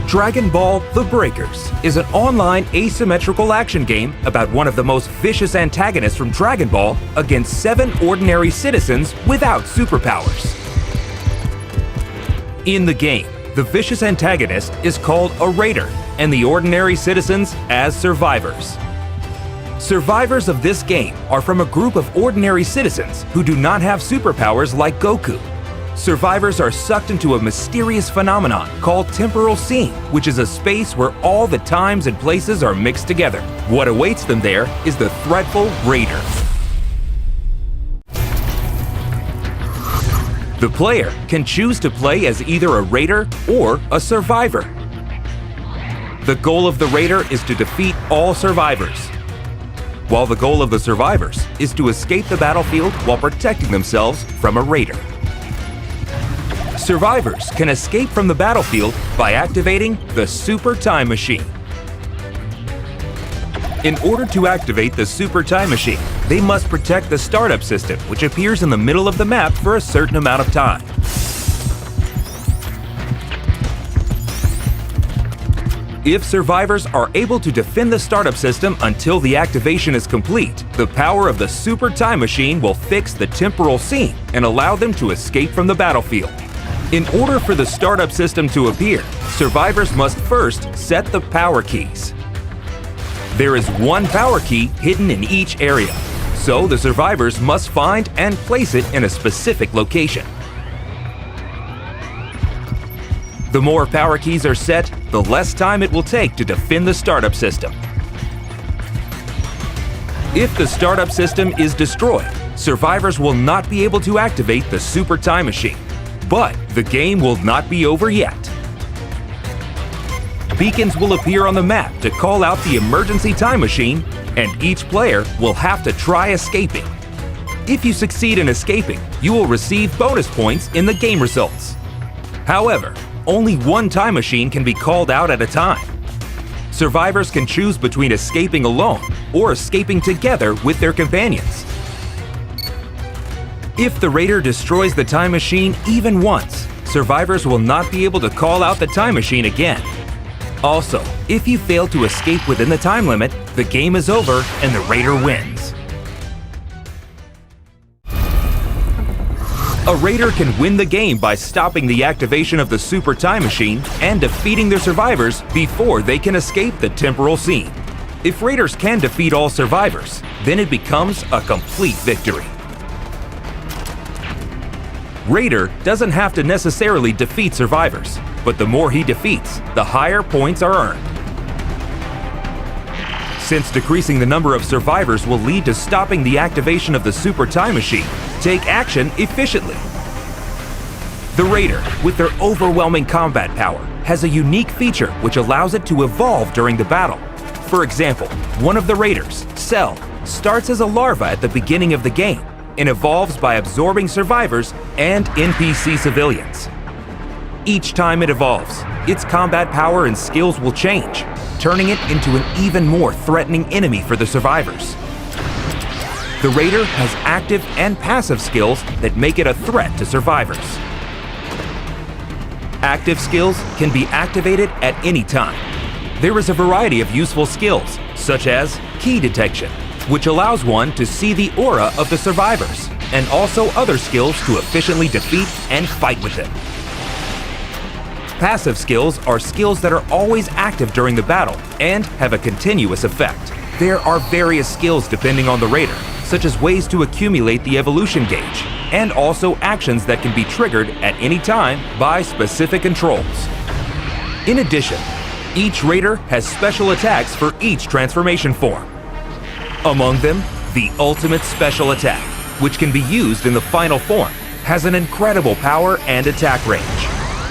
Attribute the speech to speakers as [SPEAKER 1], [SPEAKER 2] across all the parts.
[SPEAKER 1] Dragon Ball: The Breakers is an online asymmetrical action game about one of the most vicious antagonists from Dragon Ball against 7 ordinary citizens without superpowers. In the game, the vicious antagonist is called a Raider, and the ordinary citizens as survivors. Survivors of this game are from a group of ordinary citizens who do not have superpowers like Goku. Survivors are sucked into a mysterious phenomenon called temporal seam, which is a space where all the times and places are mixed together. What awaits them there is the threatful Raider. The player can choose to play as either a Raider or a survivor. The goal of the Raider is to defeat all survivors, while the goal of the survivors is to escape the battlefield while protecting themselves from a Raider. Survivors can escape from the battlefield by activating the Super Time Machine. In order to activate the Super Time Machine, they must protect the startup system, which appears in the middle of the map for a certain amount of time. If survivors are able to defend the startup system until the activation is complete, the power of the Super Time Machine will fix the temporal seam and allow them to escape from the battlefield. In order for the startup system to appear, survivors must first set the power keys. There is one power key hidden in each area, so the survivors must find and place it in a specific location. The more power keys are set, the less time it will take to defend the startup system. If the startup system is destroyed, survivors will not be able to activate the Super Time Machine. But the game will not be over yet. Beacons will appear on the map to call out the emergency time machine, and each player will have to try escaping. If you succeed in escaping, you will receive bonus points in the game results. However, only one time machine can be called out at a time. Survivors can choose between escaping alone or escaping together with their companions. If the Raider destroys the time machine even once, survivors will not be able to call out the time machine again. Also, if you fail to escape within the time limit, the game is over and the Raider wins. A Raider can win the game by stopping the activation of the Super Time Machine and defeating their survivors before they can escape the temporal seam. If Raiders can defeat all survivors, then it becomes a complete victory. Raider doesn't have to necessarily defeat survivors, but the more he defeats, the higher points are earned. Since decreasing the number of survivors will lead to stopping the activation of the Super Time Machine, take action efficiently. The Raider, with their overwhelming combat power, has a unique feature which allows it to evolve during the battle. For example, one of the Raiders, Cell, starts as a larva at the beginning of the game and evolves by absorbing survivors and NPC civilians. Each time it evolves, its combat power and skills will change, turning it into an even more threatening enemy for the survivors. The Raider has active and passive skills that make it a threat to survivors. Active skills can be activated at any time. There is a variety of useful skills, such as key detection, which allows one to see the aura of the survivors, and also other skills to efficiently defeat and fight with them. Passive skills are skills that are always active during the battle and have a continuous effect. There are various skills depending on the Raider, such as ways to accumulate the evolution gauge, and also actions that can be triggered at any time by specific controls. In addition, each Raider has special attacks for each transformation form. Among them, the Ultimate Special Attack, which can be used in the final form, has an incredible power and attack range.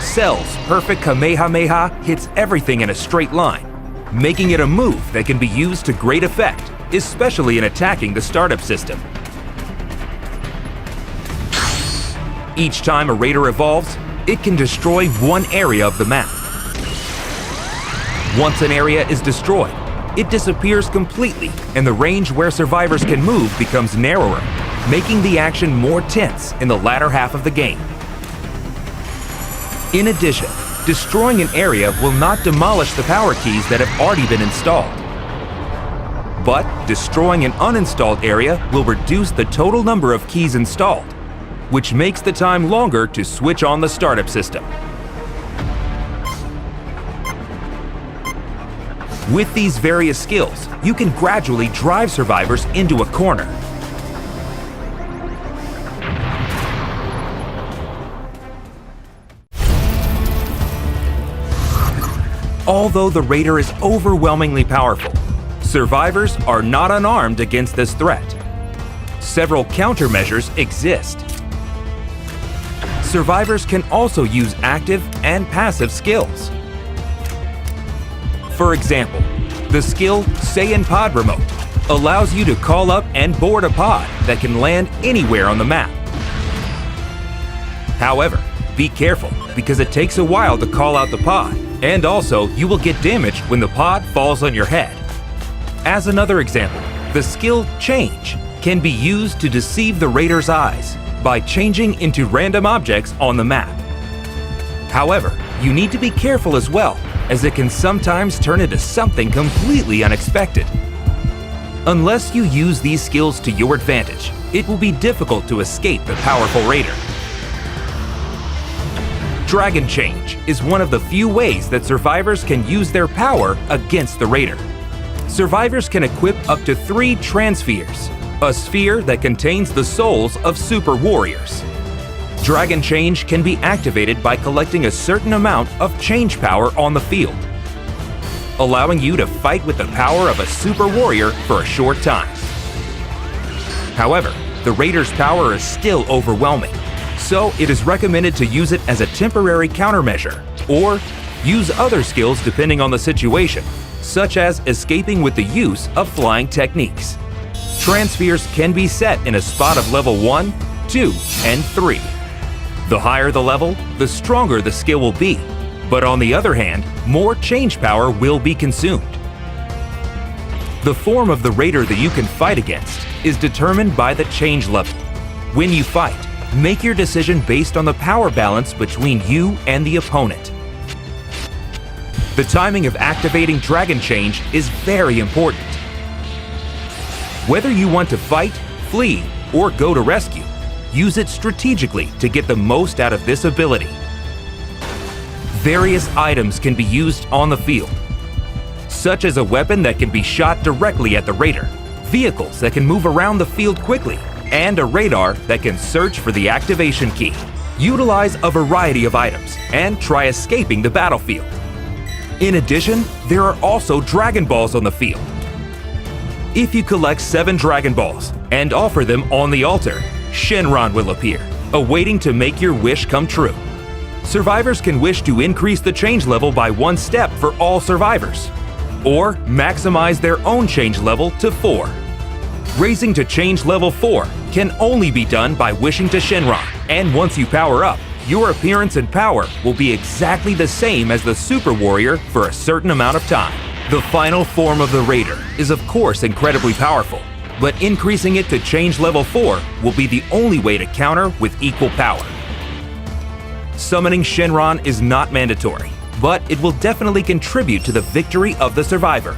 [SPEAKER 1] Cell's perfect Kamehameha hits everything in a straight line, making it a move that can be used to great effect, especially in attacking the startup system. Each time a Raider evolves, it can destroy one area of the map. Once an area is destroyed, it disappears completely, and the range where survivors can move becomes narrower, making the action more tense in the latter half of the game. In addition, Destroying an area will not demolish the power keys that have already been installed. But destroying an uninstalled area will reduce the total number of keys installed, which makes the time longer to switch on the startup system. With these various skills, you can gradually drive survivors into a corner. Although the Raider is overwhelmingly powerful, survivors are not unarmed against this threat. Several countermeasures exist. Survivors can also use active and passive skills. For example, the skill Saiyan Pod Remote allows you to call up and board a pod that can land anywhere on the map. However, be careful because it takes a while to call out the pod, and also you will get damaged when the pod falls on your head. As another example, the skill Change can be used to deceive the Raider's eyes by changing into random objects on the map. However, you need to be careful as well, as it can sometimes turn into something completely unexpected. Unless you use these skills to your advantage, it will be difficult to escape the powerful Raider. Dragon Change is one of the few ways that survivors can use their power against the Raider. Survivors can equip up to 3 Transpheres, a sphere that contains the souls of super warriors. Dragon Change can be activated by collecting a certain amount of change power on the field, allowing you to fight with the power of a super warrior for a short time. However, the Raider's power is still overwhelming, so it is recommended to use it as a temporary countermeasure, or use other skills depending on the situation, such as escaping with the use of flying techniques. Transpheres can be set in a spot of level 1, 2, and 3. The higher the level, the stronger the skill will be, but on the other hand, more change power will be consumed. The form of the Raider that you can fight against is determined by the change level. When you fight, make your decision based on the power balance between you and the opponent. The timing of activating Dragon Change is very important. Whether you want to fight, flee, or go to rescue, use it strategically to get the most out of this ability. Various items can be used on the field, such as a weapon that can be shot directly at the Raider, vehicles that can move around the field quickly, and a radar that can search for the activation key. Utilize a variety of items and try escaping the battlefield. In addition, there are also Dragon Balls on the field. If you collect 7 Dragon Balls and offer them on the altar, Shenron will appear, awaiting to make your wish come true. Survivors can wish to increase the change level by 1 step for all survivors, or maximize their own change level to 4. Raising to change level 4 can only be done by wishing to Shenron, and once you power up, your appearance and power will be exactly the same as the Super Warrior for a certain amount of time. The final form of the Raider is of course incredibly powerful, but increasing it to change level 4 will be the only way to counter with equal power. Summoning Shenron is not mandatory, but it will definitely contribute to the victory of the survivor.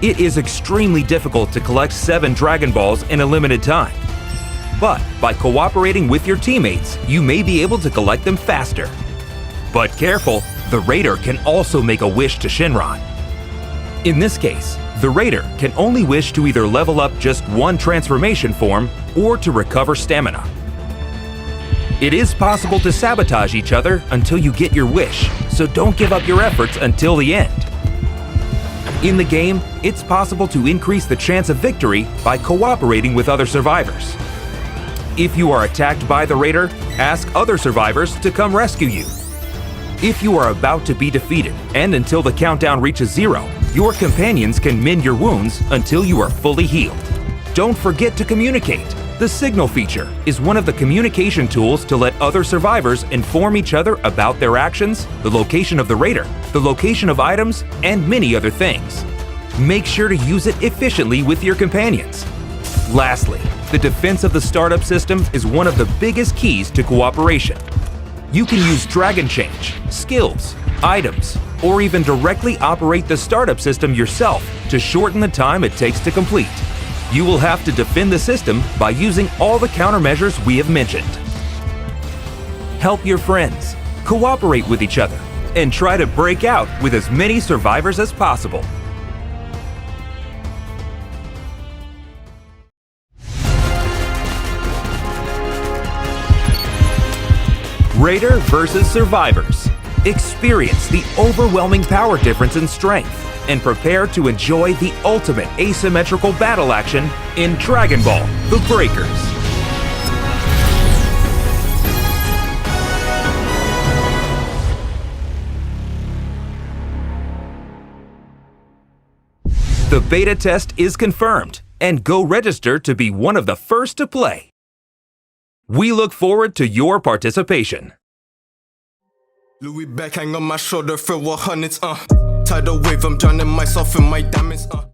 [SPEAKER 1] It is extremely difficult to collect 7 Dragon Balls in a limited time, but by cooperating with your teammates, you may be able to collect them faster. But careful, the Raider can also make a wish to Shenron. In this case, the Raider can only wish to either level up just 1 transformation form or to recover stamina. It is possible to sabotage each other until you get your wish, so don't give up your efforts until the end. In the game, it's possible to increase the chance of victory by cooperating with other survivors. If you are attacked by the Raider, ask other survivors to come rescue you. If you are about to be defeated and until the countdown reaches 0, your companions can mend your wounds until you are fully healed. Don't forget to communicate. The signal feature is one of the communication tools to let other survivors inform each other about their actions, the location of the Raider, the location of items, and many other things. Make sure to use it efficiently with your companions. Lastly, the defense of the startup system is one of the biggest keys to cooperation. You can use Dragon Change, skills, items, or even directly operate the startup system yourself to shorten the time it takes to complete. You will have to defend the system by using all the countermeasures we have mentioned. Help your friends, cooperate with each other, and try to break out with as many survivors as possible. Raider versus Survivors. Experience the overwhelming power difference in strength and prepare to enjoy the ultimate asymmetrical battle action in Dragon Ball: The Breakers. The beta test is confirmed, and go register to be one of the first to play. We look forward to your participation.
[SPEAKER 2] Louis back hang on my shoulder for 100s, tidal wave, I'm drowning myself in my diamonds,